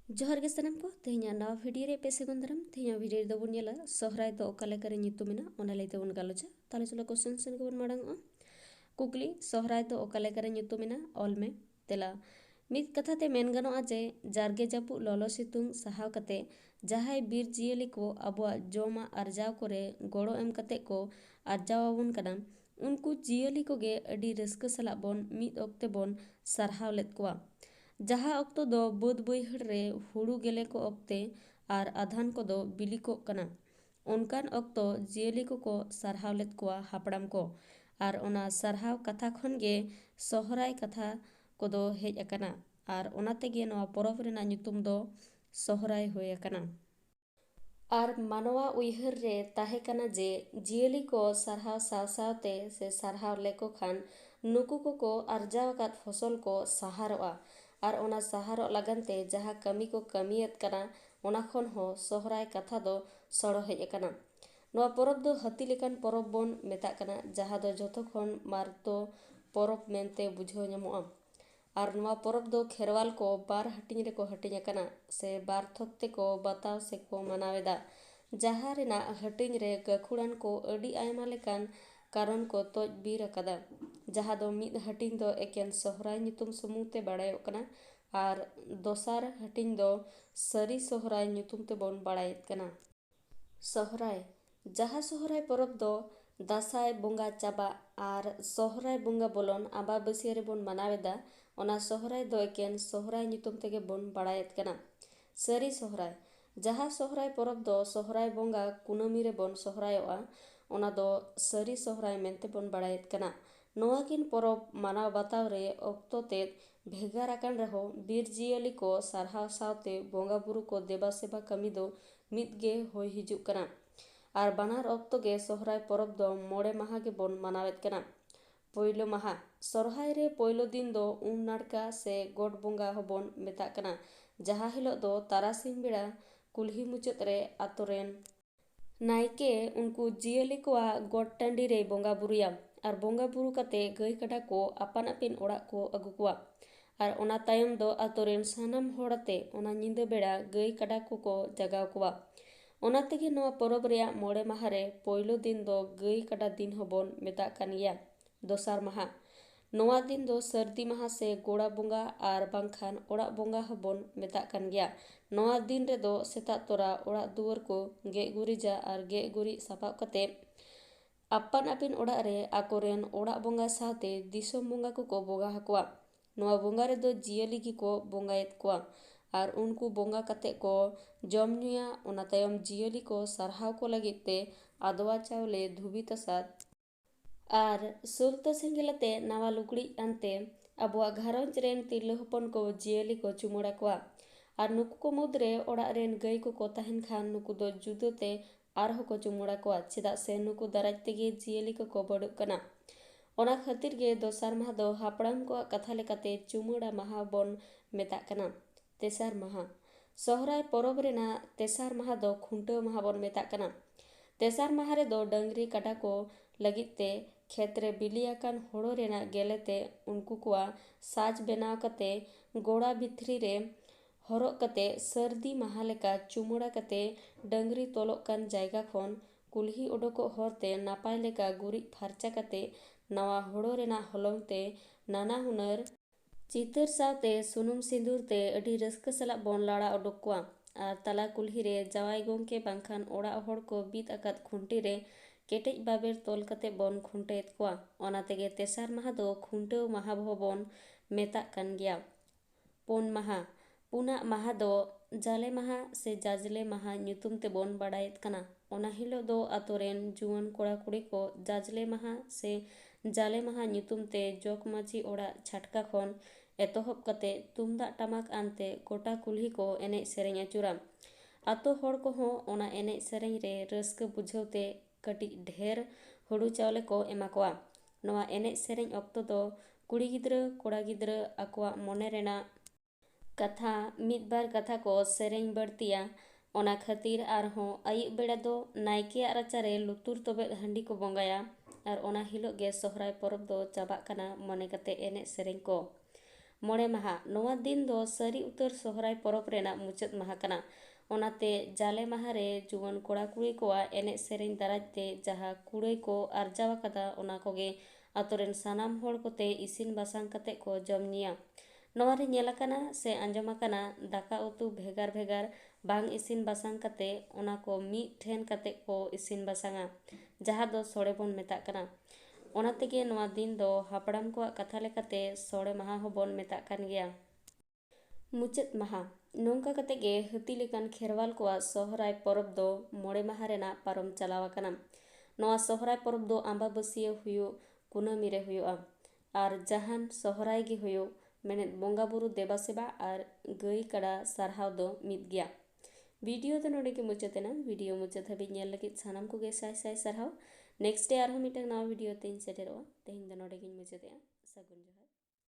जोहार गे सानाम को तेहना नवा भिडियो रे पे सेगुन दाराम तेहना भिडियो रे दोबन नेला सोहराय दो ओका लेकारे nyutumena ona lay tebon galocha tale cholo question Sen को बन माडंगा कुकली सोहराय दो ओका लेकारे nyutumena ऑल में तेला मित कथा ते मेन गानोआ जे जारगे जापु ललो सितुंग सहाव कते जहाय बीर जियली को अबुआ जोमा अर्जाव करे गोड़ो एम कते को अर्जावाबुन कना उनको जियली को गे अडी रस्क सला बोन मित ओक्ते बोन सरहाव लेत कोआ जहाँ अक्तो दो बुद बैहड़ रे हुड़ू गेले को ओक्ते आर आधान को दो बिली को कना उनकान अक्तो जियली को सरहाव लेत कोआ हापड़ाम को आर ओना सरहाव कथा खन गे सोहराय कथा को दो हेज अकना आर ओना तेगे नवा परब रेना nyutum दो सोहराय होय अकना। आर मानवा उइहर रे ताहे कना जे जियली को सरहाव साव सावते से सरहाव लेको खान नुकु को अर्जाव अकात फसल को सहारोआ आर ओना सहारो लगनते जहाँ कमी को कमियत कना ओना खन हो सोहराय कथा दो सड़ो हेज अकना। नवा परब दो हाती लेकान परब बोन मेता कना जहाँ दो जोथो खन मारतो परब मेनते बुझो ᱧᱟᱢᱚᱜᱼᱟ आर नवा परब दो खेरवाल को बार हटिंग रे को हटिंग अकना से बार थोकते को बताव से को मनावेदा जहाँ रेना हटिंग रे गखुड़ान को अडी आयमा लेकान कारण को तोज बीर अकदा जहाँ दो मिद हटिंग दो एकेन सोहराय nyutum सुमुंग ते बाड़ायोग कना आर दोसार हटिंग दो सरी सोहराय nyutum ते बोन बाड़ायत कना। सोहराय जहाँ सोहराय परब दो दासाय बोंगा चाबा आर सोहराय बोंगा बोलोन आबा बसिया रे बोन मनावेदा ओना सोहराय दो एकेन सोहराय nyutum तेगे बोन बाड़ायत कना। सरी सोहराय जहाँ सोहराय परब दो सोहराय बोंगा कुनमी रे बोन सोहरायोआ ओना दो सरी सोहराय मेनते बोन बाड़ायत कना। नोआ किन परब मानाव बाताव रे ओक्तो तेद भेगार आकान रहो बीर जियली को सरहाव सावते बोंगा बुरु को देबा सेबा कमी दो मिद गे होय हिजुग कना आर बानार ओक्तो गे सोहराय परब दो मोड़े माहा गे बोन मनावेत कना। पोयलो माहा सोरहाय रे पोयलो दिन दो नाड़का से गोड बोंगा होबोन मेता कना जहाँ हिलो दो तारासिंग बेड़ा कुल्ही मुचाद रे आतोरेन नायके उनको जियली को गोड टांडी रे बोंगा बुरुया आर बोंगा बुरु कते गई कड़ा को आपान आपिन ओड़ा को अगु कोआ आर ओना तायम दो आतोरेन सानाम होड़ते ओना निंदा बेड़ा गई कड़ा को जगाव कोआ ओना तेगे नवा परब रेया मोड़े माहा रे पोयलो दिन दो गई कड़ा दिन होबोन मेता कानिया। दोसार माहा नवा दिन दो सर्दी माहा से गोड़ा बोंगा आर बांखान ओड़ा बोंगा होबोन मेता कान गया नवा दिन रे दो सेता तोरा ओड़ा दुआर को गे गुरिजा आर गे गुरी सापाब कते आपान आपिन ओड़ा रे आकोरेन ओड़ा बोंगा साथे दिसोम बोंगा को बोगा हकोआ नवा बोंगा रे दो जियली की को बोंगायत कोआ आर उनको बोंगा कते को जम नुया ओना तायम जियली को सरहाव को लगिते आदवा चावले धुबी तसाद आर सुलतो सेंगेलते नवा लुगड़ी आनते अबुआ घारंज रेन तिरलो हपन को जियली को चुमोड़ा कोआ आर नुकु को मुद्रे ओड़ा रेन गई को ताहेन खान नुकु दो जुदोते आरहो को चुमोड़ा कोआ चेदा से नुकु दाराज तेगे जियली को बड़ुक कना ओना खातिर गे दोसार माहा दो हापड़ाम को कथा लेकाते चुमोड़ा माहा बोन मेता कना। तेसार माहा सोहराय परब रेना तेसार माहा दो खुंटो माहा बोन मेता कना। तेसार माहा रे दो डंगरी काटा को लगिते खेत रे बिलियाकान होड़ो रेना गेलेते उनको कुआ साज बेनाव कते गोड़ा भितरी रे हरोक कते सर्दी माहा लेका चुमोड़ा कते डंगरी तोलोक कान जायगा खन कुल्ही उडोको हरते नापाय लेका गुरी फारचा कते नवा होड़ो रेना हलंग ते नाना हुनर चितर सावते सुनुम सिंदूर ते अडी रस्क सला बोन लाड़ा उडोक कोआ आर तला कुल्ही रे जावाय गोंके बांखान ओड़ा हड़ को बीत अकात खुंटी रे केटेज बाबेर तोल कते बोन खुंटेत कोआ ओना तेगे तेसार माहा दो खुंटो माहा बोन मेता कान गया। पुन माहा पुना माहा दो जाले माहा से जाजले माहा nyutum ते बोन बाड़ायत कना ओना हिलो दो आतोरेन जुआन कोड़ा कुड़ी को जाजले माहा से जाले माहा nyutum ते जोक माची ओड़ा छटका खन एतोहब कते तुमदा टमाक आनते गोटा कुल्ही को एने सेरेंग अचुरा आतो हड़ को हो ओना एने सेरेंग रे रस्क बुझावते कटी ढेर हुड़ू चावले को एमा कोआ नवा एने सेरेंग ऑक्तो दो कुड़ी गिद्रा कोड़ा गिद्रा आकोआ मोने रेना कथा मिद बार कथा को सेरेंग बढ़तिया ओना खातिर आरहों आयुब बेड़ा दो नायके राचारे लुतुर तोबे हंडी को बोंगाया आर ओना हिलो गे सोहराय परब दो चाबा कना मने कते एने सेरेंग को मोड़े माहा नोआ दिन दो सरी उतर सोहराय परब रेना मुचाद माहा कना। ओनाते जाले माहा रे जुवान कोड़ा कुड़ी कोआ एने सेरेन दाराजते जहा कुड़ाई को आरजावा कदा ओना कोगे आतोरेन सानाम होड़ कोते इसिन बासांग कते को जमनिया। नोआ रे नेलाकाना से आंजमाकाना दाका उतु भेगार भेगार बांग इसिन बासांग कते ओना को मीट ठेन कते को इसिन बासांगा जहा दो सोड़े बोन मेताक कना। ओना तेगे नोआ दिन दो हापड़ाम को कथा लेकाते सोड़े माहा होबोन मेताक कान गया। मुचाद माहा नोंका कते गे हती लेकान खेरवाल को सोहराय परब दो मोड़े माहा रेना पारम चलावा कना। नोआ सोहराय परब दो आम्बाबासिया हुयो कुनामी रे हुयोआ आर जहान सोहराय गे हुयो मेने बोंगा बुरु देबा सेबा आर गई कड़ा सारहाव दो मिद गया। वीडियो तो नोडे के मुचादेना वीडियो मुचाद हाबि नेल लगित सानाम को गे साय साय सारहाव। नेक्स्ट डे आरहो मिटन नवा वीडियो तेन सेटेरोआ तेहिन दो नोडे गिन मुचादेआ सागुन जोहार।